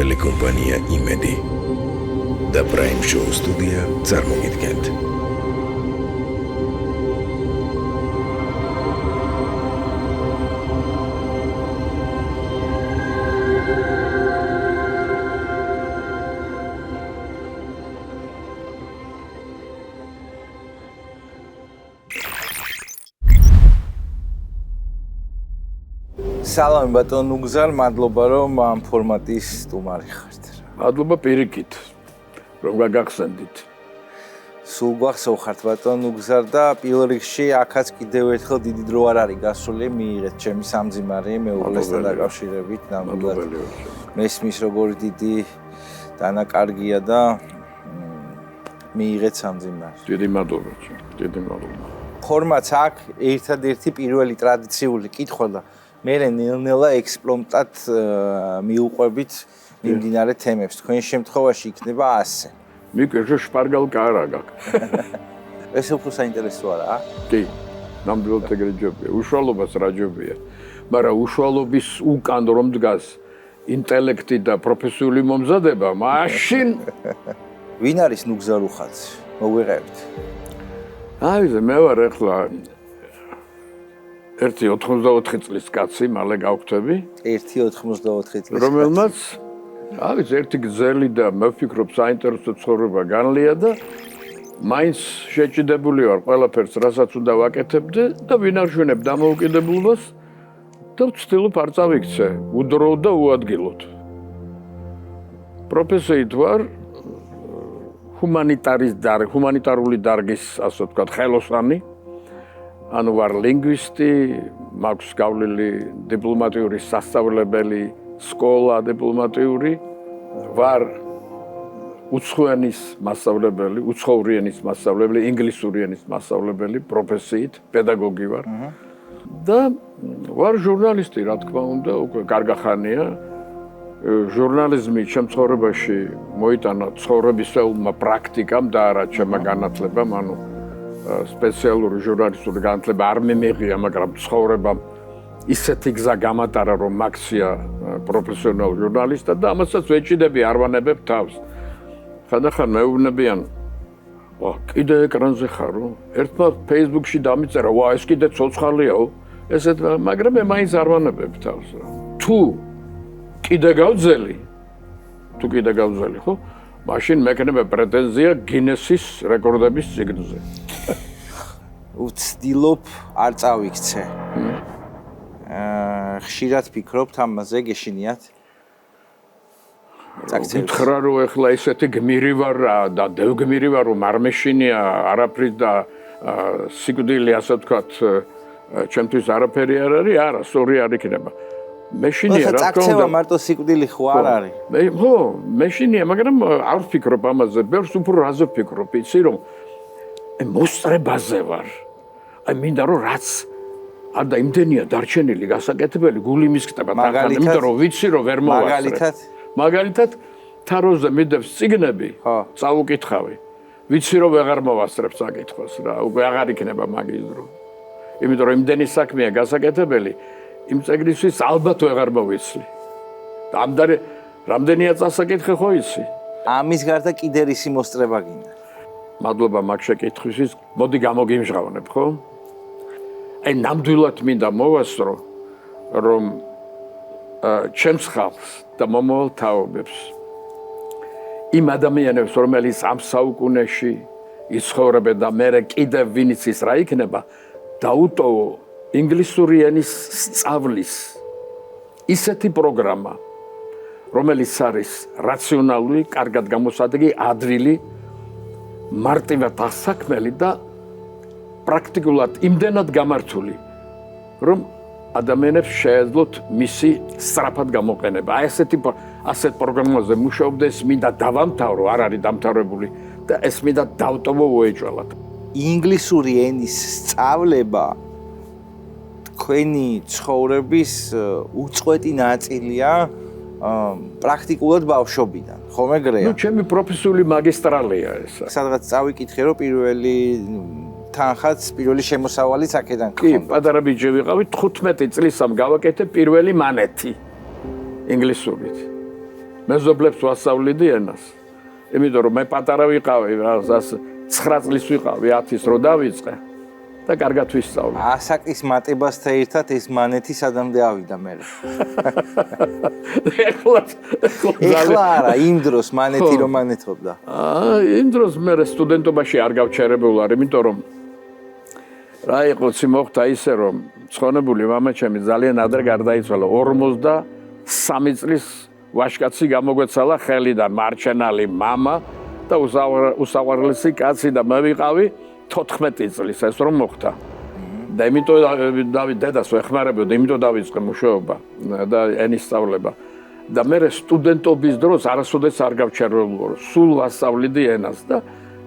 ტელეკომპანია იმედი და პრაიმ შოუ სტუდია წარმოგიდგენთ. სალამი ბატონ ნუგზარ, მადლობა რომ ამ ფორმატის სტუმარი ხართ. მადლობა პირიქით, რომ გაგახსენდით. სულ გვახსოვხართ ბატონ ნუგზარ და პირველ რიგში აქაც კიდევ ერთხელ დიდი დრო არ არის გასული, მიიღეთ ჩემი სამძიმარი მეუღლესთან დაკავშირებით, ნამდვილად მესმის როგორი დიდი დანაკარგია და მიიღეთ სამძიმარი. დიდი მადლობა, დიდი მადლობა. ფორმატს აქ ერთადერთი პირველი ტრადიციული კითხვა და მე ნელ-ნელა ექსპრომტად მიუყვებით მიმდინარე თემებს. თქვენ შემთხვევაში იქნება ასე. მიკეშო შპარგალკა არა გაქვს. ეს უფრო საინტერესო არა? კი, ნამდვილად ეგრე ჯობია. უშუალობას რა ჯობია. მაგრამ უშუალობის უკან რომ დგას ინტელექტი და პროფესიული მომზადება, მაშინ ვინ არის ნუგზარ უხაცი? მოგვიღებთ. აი, მე ვარ ახლა 1.84 წლის კაცი, მალე გავხდები. 1.84 წლის. რომელმაც ერთი გზელი და მევფიქრობ საინტერესო ცხოვრება განლია და მაინც შეჭიდებული ვარ ყველაფერს, რასაც უნდა ვაკეთებდე და ვინარჩუნებ დამოუკიდებლობას და ვცდილობ არ წავიქცე უდროოდ და უადგილოდ. პროფესიით ვარ ჰუმანიტარული დარგის, ასე ვთქვათ, ხელოსანი. ანუ ვარ ლინგვისტი, მაქვს გავლილი დიპლომატიური სასწავლებელი, სკოლა დიპლომატიური, ვარ უცხოენის მასწავლებელი, უცხოური ენის მასწავლებელი, ინგლისური ენის მასწავლებელი, პროფესიით, პედაგოგი ვარ. და ვარ ჟურნალისტი, რა თქმა უნდა, უკვე კარგახანია. ჟურნალიზმი ჩემ ცხოვრებაში მოიტანა ცხოვრებისეულმა პრაქტიკამ და არა ჩემმა განათლებამ, ანუ სპეციალური ჟურნალისტური განათლება არ მიმეღია, მაგრამ ცხოვრებამ ისეთი გზა გამატარა, რომ მაქსია პროფესიონალ ჟურნალისტად და ამასაც ვეჭიდები, არ ვანებებ თავს. ხანდახან მეუბნებიან, კიდე ეკრანზე ხარო? ერთმა Facebook-ში დამიწერა, ეს კიდე ცოცხალიაო. ესეთ, მაგრამ მე მაინც არ ვანებებ თავს. თუ კიდე გავძელი, ხო? მაშინ მექნება პრეტენზია გინესის რეკორდების წიგნზე. ვცდილობ არ წავიქცე. ხშირად ფიქრობთ ამაზე, გეშინიათ? გითხრა რომ ეხლა ისეთი გმირი ვარ და დევგმირი ვარ, რომ არ მეშინია არაფრით და სიკვდილი, ასე ვთქვათ, ჩემთვის არაფერი არ არის, არა, სწორი არ იქნება. მეშინია რა თქმა უნდა. წაქცევა მარტო სიკვდილი ხო არ არის? ხო, მეშინია, მაგრამ არ ვფიქრობ ამაზე, ბევრს უფრო რაზე ვფიქრობ, იცი რომ მოსწრებაზე ვარ. მინდა რომ რაც არ და იმდენია დარჩენილი გასაკეთებელი, გული მისკდება თან, იმიტომ რომ ვიცი რომ ვერ მოვასწრებ. მაგალითად, თაროზე მიდევს წიგნები, წავუკითხავი. ვიცი რომ ვეღარ მოვასწრებ საკითხვას რა, უკვე აღარ იქნება მაგის დრო. იმიტომ რომ იმდენი საქმეა გასაკეთებელი, იმ წიგნისთვის ალბათ ვეღარ მოვიცლი. რამდენია წასაკითხე ხო იცი? ამის გარდა კიდე რისი მოსწრება გინდა? მადლობა მაგ შეკითხვისთვის. მოდი გამოგიმჟღავნებ, ხო? ნამდვილად მინდა მოვასწრო, რომ ჩემს ხალხს და მომავალ თაობებს იმ ადამიანებს, რომელიც ამ საუკუნეში იცხოვრებენ და მერე კიდევ ვინც ის რა იქნება, დაუტოვო ინგლისური ენის სწავლის ისეთი პროგრამა, რომელიც არის რაციონალური, კარგად გამოსადეგი, ადვილი, მარტივად ასაქმელი და პრაქტიკულად იმდენად გამართული, რომ ადამიანებს შეეძლოთ მისი სწრაფად გამოყენება. ასეთ პროგრამაზე მუშაობდეს, მინდა დავამთავრო, არ არის დამთავრებული და ეს მინდა დავტოვო უეჭველად. ინგლისური ენის სწავლება თქვენი ცხოვრების უწყვეტი ნაწილია პრაქტიკულად ბავშვობიდან, ხომ ეგრეა? ჩემი პროფესიული მაგისტრალია ეს. სადღაც წავიკითხე, რომ პირველი თანხაც, პირველი შემოსავალიც აქედან კი, პატარა ბიჭი ვიყავი, 15 წლისამ გავაკეთე პირველი მანეთი ინგლისურით. მეზობლებს ვასწავლიდი ენას. იმიტომ რომ მე პატარა ვიყავი, რაღაც 9 წლის ვიყავი, 10-ის რო დავიწყე და კარგად ვისწავლე. ასაკის მატებასთან ერთად ეს მანეთი სადამდე ავიდა მე. ეხლა არა, იმ დროს მანეთი რომ მანეთობდა. იმ დროს მე სტუდენტობაში არ გავჩერებულ არ, იმიტომ რომ რა იყო მოხდა ისე რომ ცხონებული მამაჩემი ძალიან ადრე გარდაიცვალა 53 წლის ვაჟკაცი გამოგვეცალა ხელიდან მარჩენალი მამა და უსაყვარლესი კაცი და მე ვიყავი 14 წლის ეს რომ მოხდა და იმიტომ დავით დედას ვეხმარებოდი იმიტომ დავიწყე მუშაობა და ენის სწავლება და მე სტუდენტობის დროს არასოდეს არ გავჩერებულ ვარ სულ ვასწავლიდი ენას და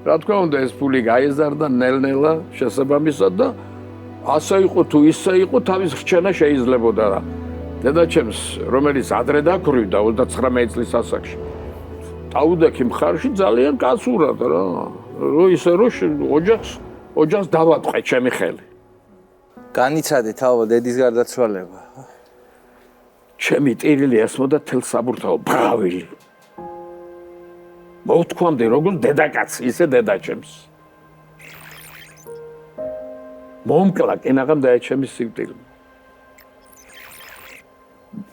რა თქმა უნდა ეს ფული გაიზარდა ნელ-ნელა შესაბამისად და ასე იყო თუ ისე იყო თავის რჩენა შეიძლებოდა რა დედაჩემს რომელიც ადრე დაქვრივდა 39 წლის ასაკში დაუდექი მხარში ძალიან კაცურად რა რო ისე რო ოჯახს დავატყვე ჩემი ხელი განიცადეთ ალბათ დედის გარდაცვალება ჩემი ტირილი ესმოდა თელ საბურთალო ბრავილი მოვთქვამდი როგორ დედაკაცი ისე დედაჩემს მომკლა კენაღამ დაეჩემი სიკვდილი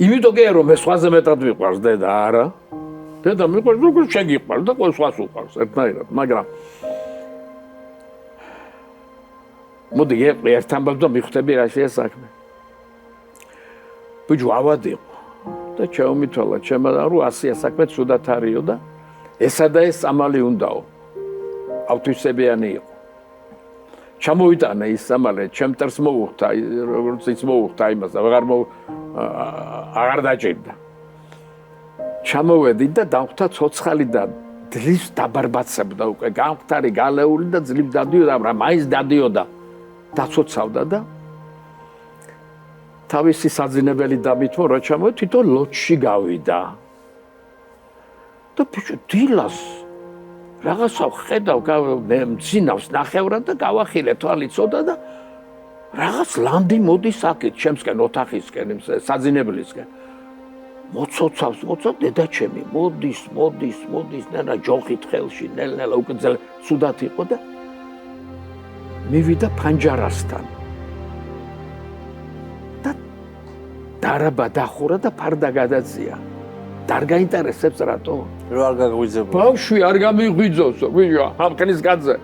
იმიტომ რომ მე სხვაზე მეტად მიყვარს დედა არა დედა მიყვარს როგორ შეგიყვარს და ყოველ სხვას უყვარს ერთნაირად მაგრამ მოდი ერთ ამბავ და მიხვდები რა შეა საქმე ბიჭო ავადი და ჩაომითვალა ჩემმა რომ 100 საქმე ცუდად არისო და ესა და ეს ამალი უნდაო ავტვისებიანი იყო ჩამოვიტანა ის ამალე ჩემ ტერს მოუხდა როგორც ის მოუხდა იმას და აღარ დაჭირდა ჩამოვედი და დავხვდა ცოცხალი და ძლივს დაბარბაცებდა უკვე გამხდარი გალეული და ძლივ დადიოდა მაგრამ მაინც დადიოდა დაცოცავდა და თავისი საძინებელი დამითმო რა ჩამოვედი თვითონ ლოჯში გავიდა და ბიჭო დილას რაღაცა ხედავ მძინავს ნახევრად და გავახილე თვალიცოდა და რაღაც ლანდი მოდის აქეთ ჩემსკენ ოთახისკენ საძინებლისკენ მოცოცავს დედაჩემი მოდის ნელა ჯოხით ხელში ნელ-ნელა უკვე ცუდად იყო და მივიდა ფანჯარასთან და დარაბა დახურა და ფარდა გადაძია არ გაინტერესებს რატო? რო არ გაგვიძებო. ბავშვი არ გამიღვიძოსო, ვიჟა, ამქნის გაძე.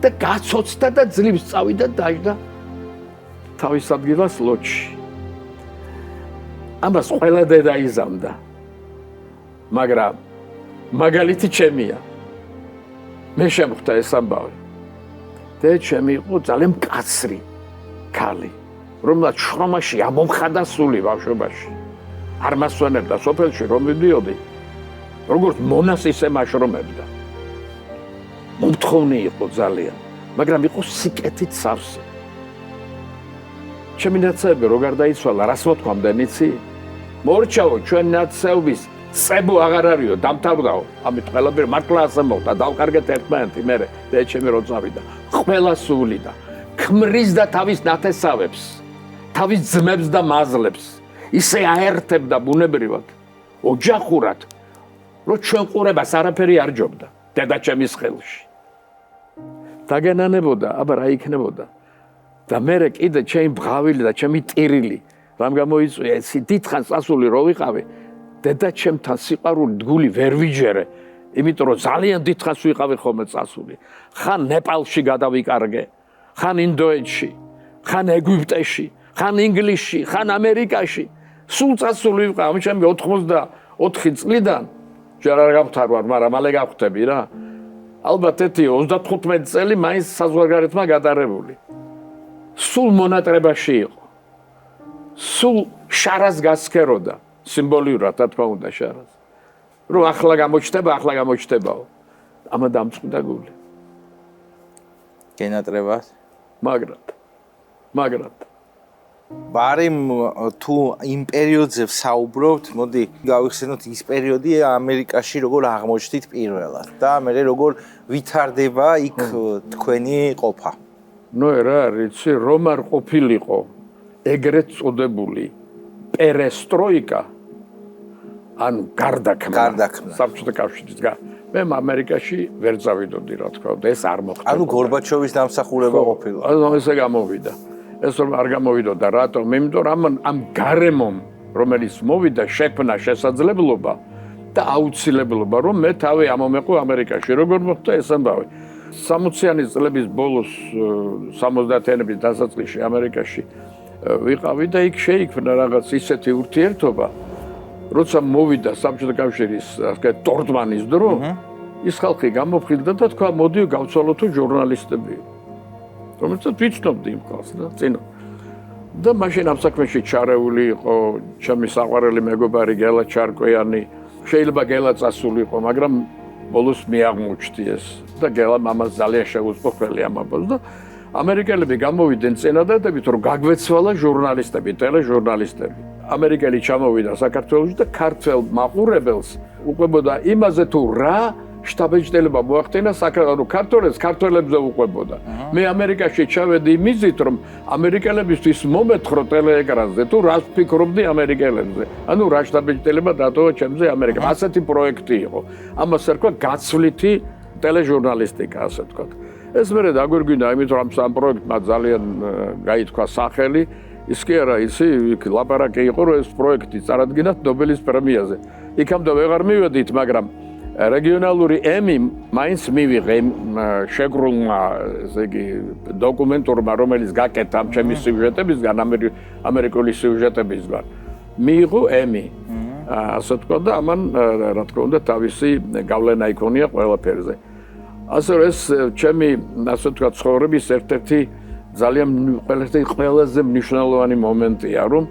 და გაცოცდა და ძლივს წავიდა დაждდა თავის ადგილას ლოჯში. ამას ყველა დედა იზამდა. მაგრამ მაგალითი ჩემია. მე შემხვდა ეს ამბავი. და ჩემი იყო ძალიან მკაცრი ქალი, რომელსაც შრომაში ამომხადა სული ბავშვობაში. არ მასვენებდა სოფელში რომ მიდიოდი როგორც მონას ისე მაშრომებდა მომთხოვნი იყო ძალიან მაგრამ იყო სიკეთით სავსე ჩემი ნაცევი რო გარდაიცვალა რას მოთქვამდე ნიცი მორჩაო ჩვენ ნაცევის წებო აღარ არისო დამთავრდაო ამით ყველაფერი მართლა ასე მოხდა დავკარგეთ ერთმანეთი მე და ჩემი რო წავიდა ყველა სულიდა ქმრის და თავის ნათესავებს თავის ძმებს და მაზლებს ისე აერთებდა ბუნებრივად, ოჯახურად, რომ ჩვენ ყურებას არაფერი არ ჯობდა დედაჩემის ხელში. დაგენანებოდა, აბა რა იქნებოდა. და მე კიდე ჩემი ბღავილი და ჩემი ტირილი, რამ გამოიწვია, ესი დიდხანს წასული რო ვიყავი, დედაჩემთან სიყვარული გული ვერ ვიჯერე, იმიტომ რომ ძალიან დიდხანს ვიყავი ხოლმე წასული. ხან ნეპალში გადავიკარგე, ხან ინდოეთში, ხან ეგვიპტეში, ხან ინგლისში, ხან ამერიკაში. სულ წასული ვიყავ, ჩემი 84 წლიდან ჯერ არ გავხდარ, მაგრამ მალე გავხდები რა. ალბათ ეთი 35 წელი მაინც საზღვარგარეთმა გადარებული. სულ მონატრებაში იყო. სულ შარას გასქეროდა, სიმბოლურად რა თქმა უნდა შარას. რომ ახლა გამოჩნდებაო. ამა დამწყვიტა გული. გენატრებად? მაგრად. ბარემ თუ იმ პერიოდზე საუბრობთ, მოდი გავიხსენოთ ის პერიოდი ამერიკაში როგორ აღმოჩნდით პირველად და მე როგორ ვითარდება იქ თქვენი ყოფა. ნუ რა რიცი რომ არ ყოფილიყო ეგრეთ წოდებული პერესტროიკა ანუ გარდაქმნა. გარდაქმნა. საბჭოთა კავშირის მე ამერიკაში ვერ წავიდოდი, რა თქმა უნდა, ეს არ მოხდა. ანუ გორბაჩოვის დამსახურება ყოფილა. ანუ ესე გამოვიდა. ეს რომ არ გამოვიდოდა, რატომ? იმიტომ რომ ამ გარემომ, რომელიც მოვიდა, შექმნა შესაძლებლობა და აუცილებლობა, რომ მე თავი ამომეყო ამერიკაში. როგორ მოხდა ეს ამბავი? 60-იანი წლების ბოლოს 70-იანების დასაწყისში ამერიკაში ვიყავი და იქ შეიქმნა რაღაც ისეთი ურთიერთობა, როცა მოვიდა საბჭოთა კავშირის ტორტმანის დრო, ის ხალხი გამოფხილდა და თქვა, მოდი გავცვალოთ ჟურნალისტები. რომელსაც ვიცნობდი იმ ხალხს და წინა. და მაშინ ამ საქმეში ჩარეული იყო ჩემი საყვარელი მეგობარი გელა ჩარკვიანი. შეიძლება გელა წასულიყო, მაგრამ ბოლოს მე აღმოჩნდი ეს და გელა მამას ძალიან შეუწყო ხელი ამბობს და ამერიკელები გამოვიდნენ წინადადებით, რომ გაგვეცვალა ჟურნალისტები, ტელეჟურნალისტები. ამერიკელი ჩამოვიდა საქართველოში და ქართველ მაყურებელს უყვებოდა იმაზე თუ რა შტაბ-ბიჭდება მოახდინა ქართველებზე უყვებოდა. მე ამერიკაში ჩავედი იმიზით, რომ ამერიკელებისთვის მომეთხრო ტელეეკრანზე თუ რას ფიქრობდი ამერიკელებზე. ანუ რა შტაბ-ბიჭდება დატოვა ჩემზე ამერიკა. ასეთი პროექტი იყო. ამას ერქვა გაცვლითი ტელეჟურნალისტიკა, ასე ვთქვათ. ეს მერე დაგვირგვინდა, იმიტომ რომ ამ პროექტმა ძალიან გაითქვა სახელი. ის კი არა, ისი ლაპარაკი იყო, რომ ეს პროექტი წარადგინათ ნობელის პრემიაზე. იქამდე ვეღარ მივედით, მაგრამ რეგიონალური ემი მაინც მივიღე შეგრულმა, ესე იგი, დოკუმენტურმა, რომელიც გაკეთა ამ ჩემი სიუჟეტებისგან, ამერიკული სიუჟეტებისგან. მიიღო ემი. ასე ვთქვათ და ამან, რა თქმა უნდა, თავისი გავლენა იქონია ყველაფერზე. ასე რომ ეს ჩემი, ასე ვთქვათ, ცხოვრების ერთ-ერთი ძალიან ყველაზე მნიშვნელოვანი მომენტია, რომ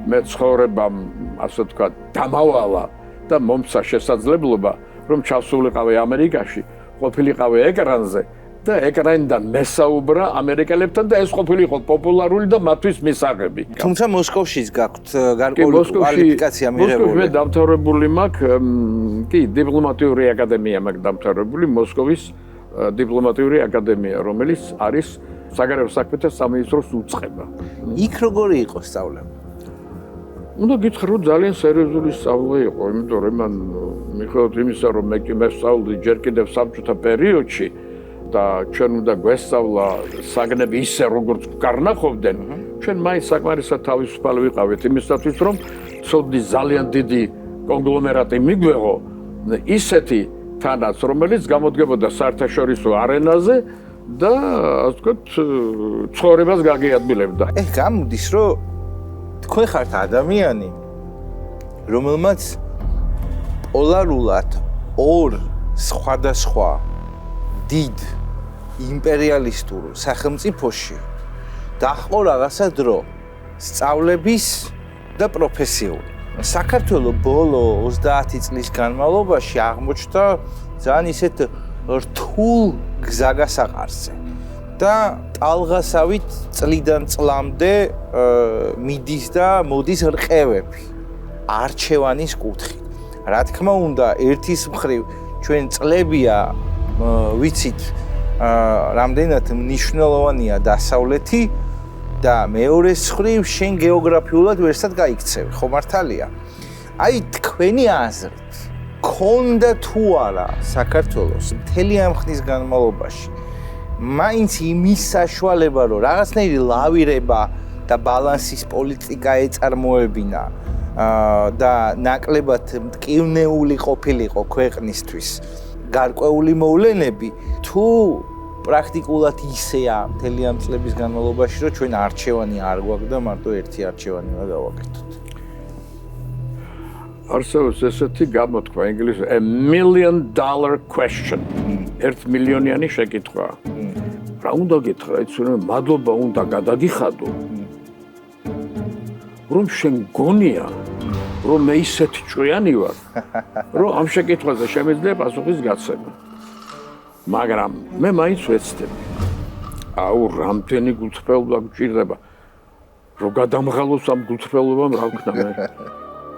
მე ცხოვრებამ, ასე ვთქვათ, დამავალა და მომცა შესაძლებლობა, რომ ჩავსულიყავი ამერიკაში, ყოფილიყავი ეკრანზე და ეკრანიდან მესაუბრა ამერიკელებთან და ეს ყოფილიყო პოპულარული და მათთვის მისაღები. თუმცა მოსკოვშიც გაქვთ გარკვეული კვალიფიკაცია მიღებული. მოსკოვში მე დამთავრებული მაქვს, კი, დიპლომატიური აკადემია მაქვს დამთავრებული, მოსკოვის დიპლომატიური აკადემია, რომელიც არის საგარეო საქმეთა სამინისტროს უწყება. იქ როგორი იყო სწავლება? უნდა გითხრა, რომ ძალიან სერიოზული სწავლა იყო, იმიტომ რომ მან მიხედავთ იმისა, რომ მე კი მესწავლდი ჯერ კიდევ საბჭოთა პერიოდში და ჩვენ უნდა გვესწავლა საგნები ისე, როგორც გარნახობდნენ, ჩვენ მაინც საკმარისად თავისუფალი ვიყავით იმისათვის, რომ ცოდნი ძალიან დიდი კონგლომერატი მიგვეღო, ისეთი თანაც, რომელიც გამოდგებოდა საერთაშორისო არენაზე და ასე ვთქვათ, ცხოვრებას გაგიადვილებდა. გამოდის, რომ თქვენ ხართ ადამიანი, რომელმაც პოლარულად ორ სხვადასხვა დიდ იმპერიალისტურ სახელმწიფოში დაჰყო რაღაცა დრო სწავლების და პროფესიული. საქართველოს ბოლო 30 წლის განმავლობაში აღმოჩნდა ძალიან ისეთ რთულ გზაგასაყარზე და ტალღასავით წლიდან წლამდე მიდის და მოდის რყევები არჩევანის კუთხით. რა თქმა უნდა, ერთის მხრივ ჩვენ წლებია ვიცით რამდენად მნიშვნელოვანია დასავლეთი და მეორეს მხრივ შენ გეოგრაფიულად ვერსად გაიქცევი, ხო მართალია? აი თქვენი აზრით, ქონდა თუ არა საქართველოს მთელი ამ ხნის განმავლობაში მაინც იმის საშუალება, რომ რაღაცნაირი ლავირება და ბალანსის პოლიტიკა ეწარმოებინა და ნაკლებად მტკივნეული ყოფილიყო ქვეყნისთვის გარკვეული მოვლენები, თუ პრაქტიკულად ისეა მთელი ამ წლების განმავლობაში, რომ ჩვენ არჩევანი არ გვაქვს და მარტო ერთი არჩევანი უნდა გავაკეთოთ. არსებობს ესეთი გამოთქვა ინგლისურად $1 million question. 1 მილიონიანი შეკითხვა. რა უნდა გითხრა, იცი რომ მადლობა უნდა გადაგიხადო. რომ შენ გონია, რომ მე ისეთი ჭკვიანი ვარ, რომ ამ შეკითხვაზე შემიძლია პასუხის გაცემა. მაგრამ მე მაინც ვეცდები. აუ, რამდენი გულწრფელობა გვჭირდება. რომ გადამღალოს ამ გულწრფელობამ რა ვქნა მე.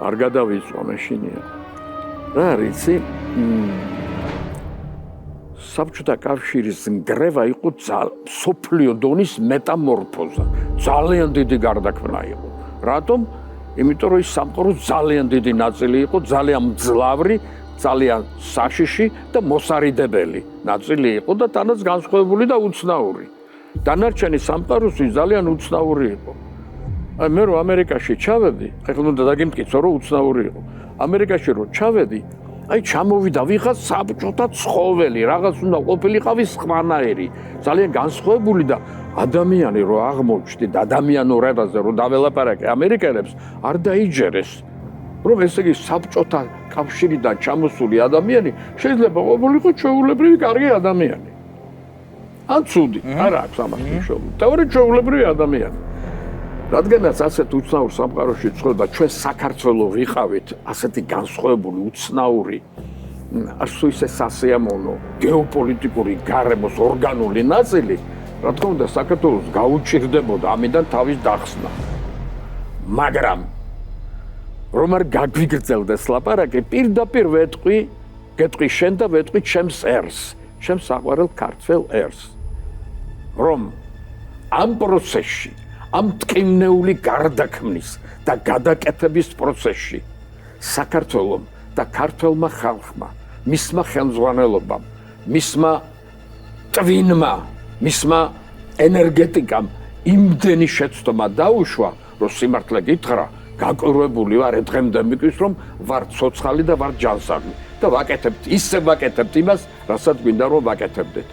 არ გადავიწვა მეშინია. რა რიცი? საბჭოთა კავშირის ნგრევა იყო სოფლიო დონის მეტამორფოზა. ძალიან დიდი გარდაქმნა იყო. რატომ? იმიტომ რომ ის სამყაროს ძალიან დიდი ნაწილი იყო, ძალიან მძლავრი, ძალიან საშიში და მოსარიდებელი ნაწილი იყო და თანაც განსხვავებული და უცნაური. დანარჩენი სამყაროსთვის ძალიან უცნაური იყო. აი მე რომ ამერიკაში ჩავედი, ეხლა უნდა დაგიმტკიცო რომ უცნაური იყო. ამერიკაში რომ ჩავედი, აი ჩამოვიდა ვიღაც საბჭოთა ცხოველი, რაღაც უნდა ყოფილიყავი სხვანაირი, ძალიან განსხვავებული და ადამიანი რო აღმოჩნდი და ადამიანურებაზე რო დაველაპარაკე ამერიკელებს, არ დაიჯერეს. რომ ესე იგი საბჭოთა კავშირიდან ჩამოსული ადამიანი შეიძლება ყოფილიყო ჩვეულებრივი კარგი ადამიანი. ან ცუდი, არ აქვს ამას მნიშვნელობა. თავი ჩვეულებრივი ადამიანი. რადგანაც ასეთ უცნაურ სამყაროში ცხოვრება, ჩვენ საქართველოს ვიყავით ასეთი განსხვავებული, უცნაური, ასე ისე სასიამოვნო გეოპოლიტიკური გარემოს ორგანული ნაწილი, რა თქმა უნდა, საქართველოს გაუჭირდებოდა ამიდან თავის დახსნა. მაგრამ რომ არ გაგვიგრძელდეს ლაპარაკი, პირდაპირ გეტყვი შენ და ვეტყვი ჩემს ერს, ჩემს საყვარელ ქართველ ერს. რომ ამ პროცესში, ამ ტკივნეული გარდაქმნის და გადაკეთების პროცესში საქართველომ და ქართველმა ხალხმა, მისმა ხელმძღვანელობამ, მისმა ტვინმა, მისმა ენერგეტიკამ იმდენი შეცდომა დაუშვა, რომ სიმართლე გითხრა, გაკვირვებული ვარ დღემდე მიყვის, რომ ვარ ცოცხალი და ვარ ჯანსაღი და ვაკეთებთ, ისე ვაკეთებთ იმას, რასაც გვინდა რომ ვაკეთებდეთ.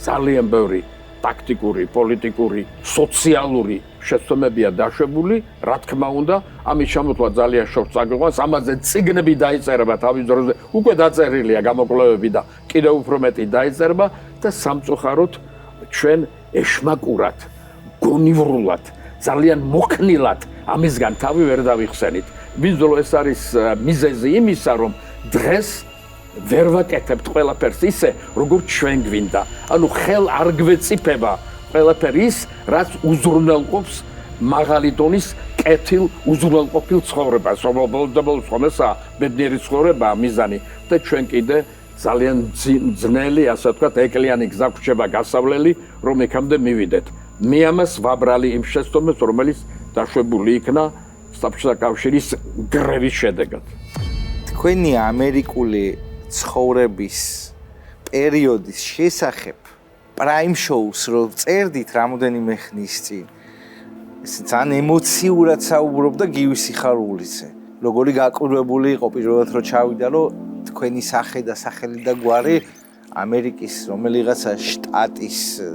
ძალიან ბევრი ტაქტიკური, პოლიტიკური, სოციალური შეცდომებია დაშვებული, რა თქმა უნდა, ამის ჩამოთვლა ძალიან შორს წაგვიყვანს, ამაზე წიგნები დაიწერება თავის დროზე, უკვე დაწერილია გამოკვლევები და კიდევ უფრო მეტი დაიწერება და სამწუხაროდ ჩვენ ეშმაკურად, გონივრულად, ძალიან მოქნილად ამისგან თავი ვერ დავიხსენით. ბიზოლო ეს არის მიზეზი იმისა, რომ დღეს ვერ ვაკეთებთ ყველაფერს ისე, როგორც ჩვენ გვინდა. ანუ ხელ არ გვეწიფება ყველაფერი ის, რაც უზრუნველყოფს მაღალი დონის კეთილ უზრუნველყოფილ ცხოვრებას. რომელბოლოს ხომესა ბედნიერი ცხოვრებაა მიზანი და ჩვენ კიდე ძალიან ძნელი, ასე ვთქვათ, ეკლიანი გზა გვჭირდება გასავლელი, რომ იქამდე მივიდეთ. მე ამას ვაბრალი იმ შეცდომებს, რომელიც დაშვებული იქნა საბჭოთა კავშირის გრევის შედეგად. თქვენი ამერიკული ცხოვრების პერიოდის შესახებ პრაიმ შოუს რო წერდით რამოდენიმე ხნის წინ, ძალიან ემოციურად საუბრობდა გივი სიხარულიძე. როგორი გაკვირვებული იყო პირველად რო ჩავიდა, რომ თქვენი სახე და სახელი და გვარი ამერიკის რომელიღაცა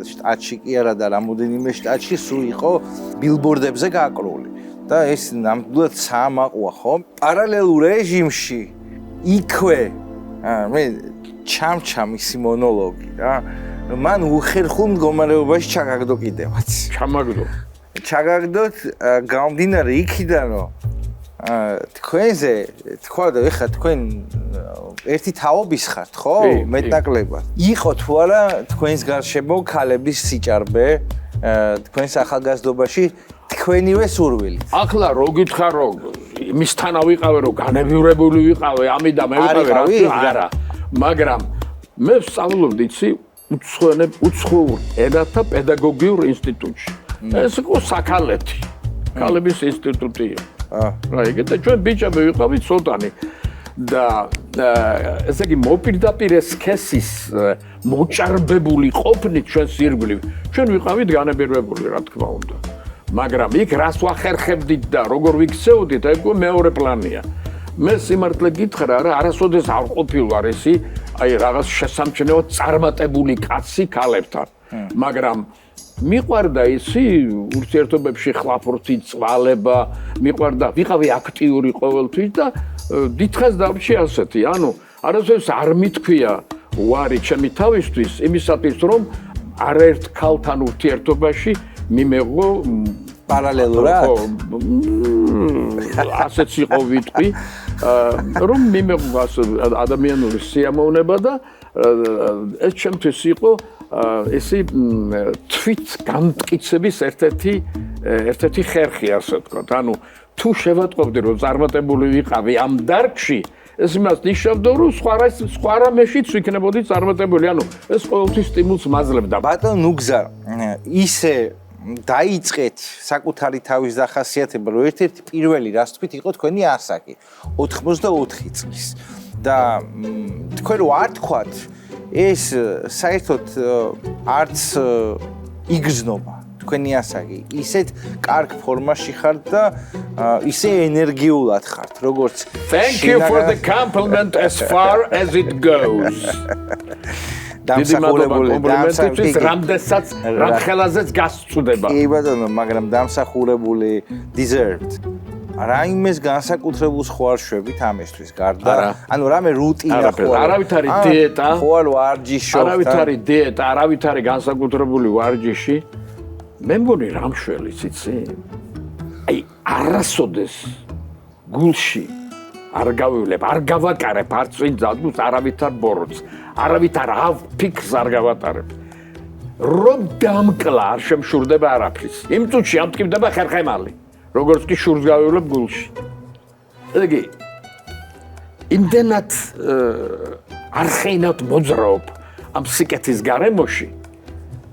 შტატში კი არა და რამოდენიმე შტატში სულ იყო ბილბორდებზე გაკრული. და ეს ნამდვილად საამაყოა, ხო? პარალელურ რეჟიმში იქვე მე ჩამჩა მისი მონოლოგი რა. მან უხერხულ მდგომარეობაში ჩაგაგდო კიდევაც. ჩაგაგდოთ გამომდინარე იქიდან რომ თქვენზე თქვა და ეხლა თქვენ ერთი თაობის ხართ, ხო? მეტნაკლებად. იყო თუ არა თქვენს გარშემო ქალების სიჭარბე თქვენს ახალგაზრდობაში თქვენივე სურვილი. ახლა რო გითხარ რომ იმისთანა ვიყავე რომ განებივრებული ვიყავე ამიდან მე ვიყავე რა. მაგრამ მე ვსწავლობდი იცი უცხოურ ენათა პედაგოგიურ ინსტიტუტში. ეს იყო საქალეთი. ქალების ინსტიტუტია. რა იგეთა ჩვენ ბიჭები ვიყავით ცოტანი და ესე იგი მოპირდაპირ სქესის მოჭარბებული ყოფნით ჩვენ სირგვლივ ჩვენ ვიყავით განებირებული რა თქმა უნდა. მაგრამ იქ რას ვახერხებდით და როგორ ვიქცეოდით, ეგ მეორე პლანია. მე სიმართლე გითხრა რა, არასოდეს არ ყოფილვარ ესი, აი რაღაც შესამჩნევად წარმატებული კაცი ქალებთან. მაგრამ მიყვარდა ისი ურთიერთობებში ხლაფრთი წვალება, მიყვარდა ვიყავი აქტიური ყოველთვის და დიდხანს დავჭი ასეთი. ანუ არასოდეს არ მithქვია ვარი ჩემი თავისთვის იმისათვის რომ არაერთ ქალთან ურთიერთობაში მიმეღო პარალელურად ასეც იყო ვიტყვი რომ მიმეღო ადამიანური სიამოვნება და ეს ჩემთვის იყო ესი თვით განმტკიცების ერთ-ერთი ხერხი ასე ვთქვათ. ანუ თუ შევატყობდი რომ წარმატებული ვიყავი ამ დარგში ეს იმას ნიშნავდა რომ სხვა რამეშიც ვიქნებოდი წარმატებული. ანუ ეს ყოველთვის სტიმულს მაძლევდა. ბატონ ნუგზარ ისე დაიწყეთ საკუთარი თავის დახასიათება, რომ ერთ-ერთი პირველი რაც თქვით იყო თქვენი ასაკი 84 წლის და თქვენ რო არ თქვათ ეს საერთოდ არც იგრძნობა თქვენი ასაკი ისეთ კარგ ფორმაში ხართ და ისე ენერგიულად ხართ როგორც Thank you for the compliment as far as it goes. დამსახურებული რამდენსაც რამხელაზეც გასწუდება. კი ბატონო, მაგრამ დამსახურებული deserved. რაიმეს განსაკუთრებულს ხო არ შვებით ამისთვის გარდა? ანუ რამე რუტინა ხო? არავითარი დიეტა. ხო არ ვარჯიშობ. არავითარი დიეტა, არავითარი განსაკუთრებული ვარჯიში. მე მგონი რამშველი ციცი. აი, არასოდეს გულში არ გავივლებ, არ გავატარებ არც წინ ძადულს, არავითარ ბოროტს, არავითარ ფიქრს არ გავატარებ. რომ დამკლა არ შემშურდება არაფრის. იმ წუთში ამტკივდება ხერხემალი, როგორც კი შურს გავივლებ გულში. ეგი იმდენად არხეინად მოძრაობ ამ სიკეთის გარემოში,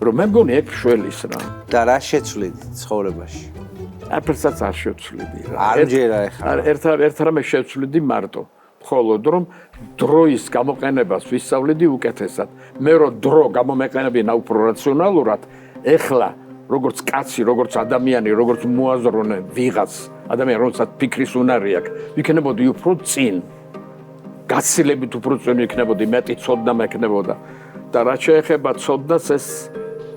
რომ მე მგონი ეგ შველის რა. და რა შეცვლით ცხოვრებაში? არცერტს არ შევცვლიდი რა. არ ჯერა ეხლა. ერთ რამე შევცვლიდი მარტო. მხოლოდ რომ დროის გამოყენებას ვისწავლიდი უკეთესად. მე რო დრო გამომეყენებინა უფრო რაციონალურად, ეხლა როგორც კაცი, როგორც ადამიანი, როგორც მოაზროვნე ვიღაც ადამიანი, რომელსაც ფიქრის უნარი აქვს, ვიქნებოდი უფრო წინ. გაცილებით უფრო წინ ვიქნებოდი, მეტი ცოდნა მექნებოდა. და რაც შეეხება ცოდნას, ეს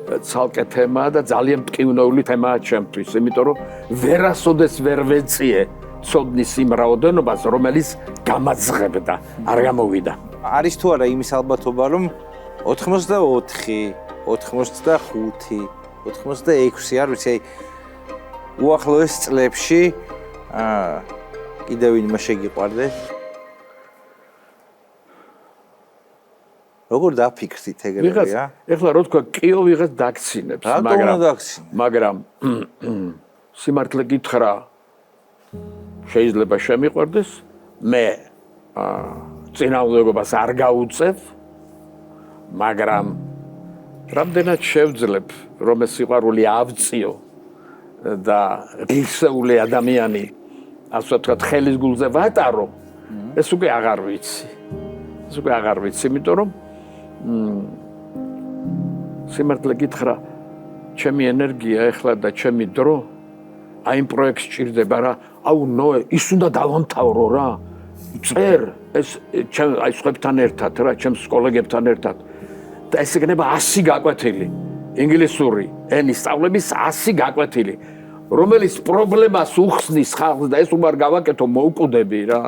ცალკე თემაა და ძალიან მტკივნეული თემაა ჩემთვის, იმიტომ რომ ვერასოდეს ვერ ვეწიე ცოდნის იმ რაოდენობას, რომელიც გამაძღებდა, არ გამოვიდა. არის თუ არა იმის ალბათობა, რომ 84, 85, 86, არ ვიცი, უახლოეს წლებში კიდევ ვინმე შეგიყვარდეთ? როგორ დაფიქრდით ეგრევე? ეხლა რო თქვა, კიო ვიღაც დაგცინებს, მაგრამ სიმართლე გითხრა, შეიძლება შემიყვარდეს, მე წინააღმდეგობას არ გაუწევ, მაგრამ რამდენად შევძლებ, რომ ეს სიყვარული ავწიო და ღირსეული ადამიანი, ასე ვთქვათ, ხელის გულზე ვატარო, ეს უკვე აღარ ვიცი. ეს უკვე აღარ ვიცი, იმიტომ რომ სიმართლე გითხრა, ჩემი ენერგია ეხლა და ჩემი დრო აი იმ პროექტს ჭირდება რა, აუ ნოე, ის უნდა დავამთავრო რა. წერ ეს აი სხვებთან ერთად რა, ჩემს კოლეგებთან ერთად და ეს იქნება 100 გაკვეთილი. ინგლისური ენის სწავლების 100 გაკვეთილი, რომელიც პრობლემას უხსნის ხალხს და ეს უმარ გავაკეთო მოუკვდები რა.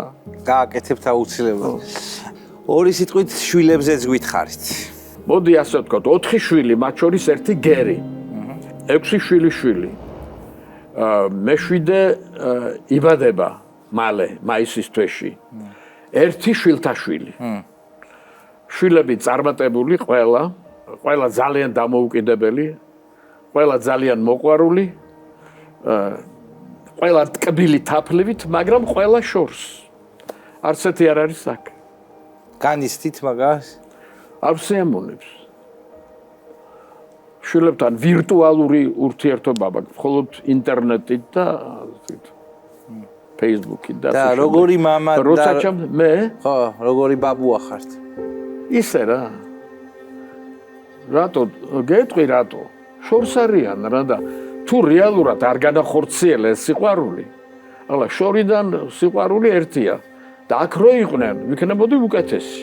გააკეთებთ აუცილებლად. ორი სიტყვით შვილებზეც გითხარით. მოდი ასე ვთქვათ, 4 შვილი, მათ შორის 1 გერი. 6 შვილი. მეშვიდე იბადება მალე, მაისის თვეში. 1 შვილთაშვილი. შვილები წარმატებული ყველა ძალიან დამოუკიდებელი, ყველა ძალიან მოყვარული, ყველა ტკბილი თაფლივით, მაგრამ ყველა შორს. არც ერთი არ არის აქ. განიცდით მაგას? არ შეამონებს. შვილებთან ვირტუალური ურთიერთობა მაქვს, მხოლოდ ინტერნეტით და Facebook-ით და და როგორი მამა და როცა მე? ხო, როგორი ბაბუა ხართ? ისე რა. რატო? გეტყვი რატო? შორს არიან რა და თუ რეალურად არ განახორციელე სიყვარული, ახლა შორიდან სიყვარული ერთია და აქ რო იყვნენ, ვიქნებოდი უკეთესი.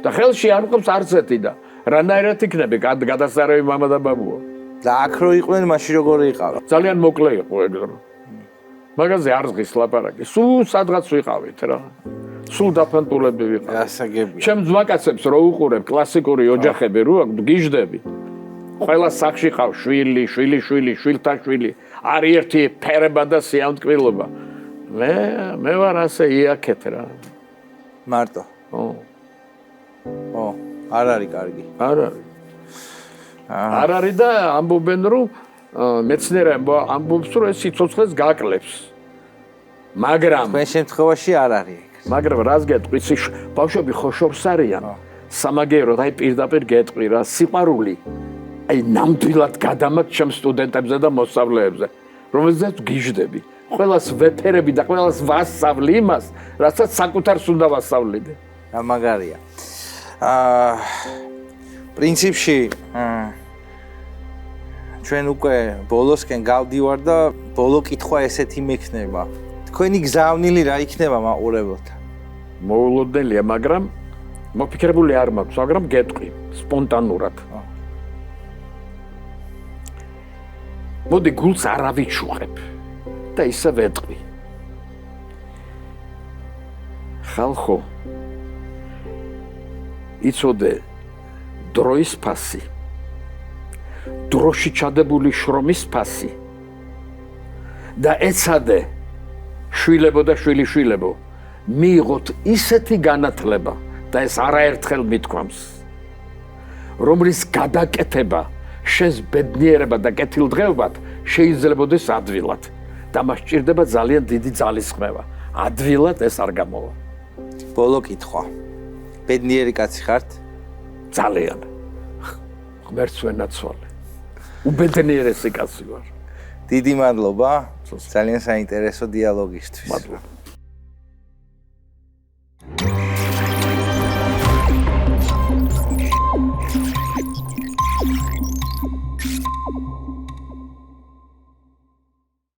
და ხელში არ მყავს არც ერთი და რანაირად იქნები გადასარევი მამა და ბაბუა. და აქ რო იყვნენ, მაშინ როგორი იყავა? ძალიან მოკლე იყო ეგ დრო. მაგაზე არ ზღის ლაპარაკი. სულ სადღაც ვიყავით რა. სულ დაფანტულები ვიყავით. გასაგებია. ჩემ ძმაკაცებს რო უყურებ კლასიკური ოჯახები რო აქვს, გიждები. ყველა სახში ყავს შვილი, შვილთაშვილი. არის ერთი ფერება და სიამტკბილობა. მე ვარ ასე იაკეთ რა. მარტო. არ არის კარგი. არ არის. არ არის და ამბობენ რომ მეცნიერები ამბობს რომ ეს სიცოცხლეს გაკლებს. მაგრამ თქვენ შემთხვევაში არ არის ეგ. მაგრამ რას გეტყვი, ბავშვები ხო შორს არიან. სამაგეროდ აი პირდაპირ გეტყვი რა, სიყვარული აი ნამდვილად გადამაქვს ჩემ სტუდენტებზე და მოსწავლეებზე, რომელზეც გიждები. ყველას ვეფერები და ყველას ვასწავლი იმას, რასაც საკუთარს უნდა ვასწავლიდე. რა მაგარია. პრინციპში ჩვენ უკვე ბოლოსკენ გავდივარ და ბოლო კითხვა ესეთი მექნება. თქვენი გზავნილი რა იქნება მაყურებელთა? მოულოდნელია, მაგრამ მოფიქრებული არ მაქვს, მაგრამ გეტყვი სპონტანურად. მოდი გულს არ ავიჩუღებ და ისე ვეტყვი. ხალხო, იცოდე დროის ფასი, დროში ჩადებული შრომის ფასი და ეცადე შვილებო და შვილიშვილებო მიიღოთ ისეთი განათლება და ეს არაერთხელ მithქვამს, რომლის გადაკეთება შენს ბედნიერება და კეთილდღეობად შეიძლებოდეს ადვილად და მას სჭირდება ძალიან დიდი ძალისხმევა. ადვილად ეს არ გამოვა. ბოლო კითხვა. ბედნიერი კაცი ხართ? ძალიან. ღმერთს ვენაცვალე. უბედნიერესი კაცი ვარ. დიდი მადლობა ძალიან საინტერესო დიალოგისთვის. მადლობა.